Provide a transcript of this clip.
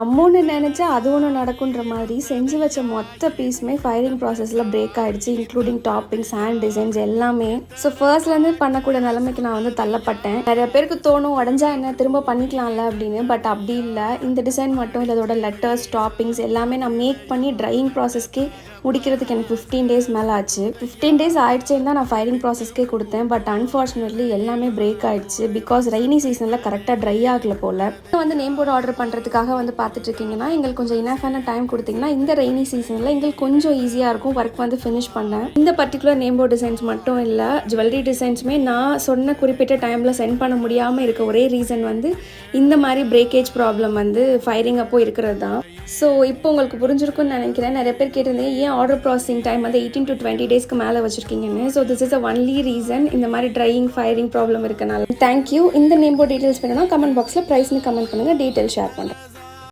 அம்மோன்னு நினச்சா அது ஒன்று நடக்குன்ற மாதிரி செஞ்சு வச்ச மொத்த பீஸுமே ஃபயரிங் ப்ராசஸில் பிரேக் ஆகிடுச்சு, இன்க்ளூடிங் டாப்பிங்ஸ், ஹேண்ட் டிசைன்ஸ் எல்லாமே. ஸோ ஃபர்ஸ்ட்லேருந்து பண்ணக்கூடிய நிலைமைக்கு நான் வந்து தள்ளப்பட்டேன். நிறைய பேருக்கு தோணும் உடஞ்சா என்ன திரும்ப பண்ணிக்கலாம்ல அப்படின்னு. பட் அப்படி இல்லை. இந்த டிசைன் மட்டும் இல்லை, அதோட லெட்டர்ஸ், டாப்பிங்ஸ் எல்லாமே நான் மேக் பண்ணி ட்ரையிங் ப்ராசஸ்க்கே முடிக்கிறதுக்கு எனக்கு 15 days மேலே ஆச்சு. 15 days ஆயிடுச்சேன்னு தான் நான் ஃபயரிங் ப்ராசஸ்க்கே கொடுத்தேன். பட் அன்ஃபார்ச்சுனேட்லி எல்லாமே பிரேக் ஆகிடுச்சு. பிகாஸ் ரெய்னி சீசனில் கரெக்டாக ட்ரை ஆகலை போல். வந்து நேம் போர்டு ஆர்டர் பண்ணுறதுக்காக வந்து பார்த்துட்ருக்கீங்கன்னா எங்களுக்கு கொஞ்சம் இனஃபான டைம் கொடுத்தீங்கன்னா இந்த ரெய்னி சீசனில் எங்களுக்கு கொஞ்சம் ஈஸியாக இருக்கும் ஒர்க் வந்து ஃபினிஷ் பண்ணேன். இந்த பர்டிகுலர் நேம் போர்டு டிசைன்ஸ் மட்டும் இல்லை, ஜுவல்லரி டிசைன்ஸுமே நான் சொன்ன குறிப்பிட்ட டைமில் சென்ட் பண்ண முடியாமல் இருக்க ஒரே ரீசன் வந்து இந்த மாதிரி பிரேக்கேஜ் ப்ராப்ளம் வந்து ஃபயரிங் அப்போ இருக்கிறது தான். ஸோ இப்போ உங்களுக்கு புரிஞ்சிருக்கும்னு நினைக்கிறேன். நிறைய பேர் கேட்டிருந்தேன் ஏன் ஆர்டர் ப்ராசஸிங் டைம் வந்து 18 to 20 daysக்கு மேலே வச்சுருக்கீங்கன்னு. So this is a only reason, இந்த மாதிரி ட்ரையிங் ஃபயரிங் ப்ராப்ளம் இருக்கனால. தேங்க்யூ. இந்த நேம் போர்டு டீட்டெயில்ஸ் வேணும்னா கமெண்ட் பாக்ஸில் ப்ரைஸ்னு கமெண்ட் பண்ணுங்கள், டீட்டெயில் ஷேர் பண்ணுறேன்.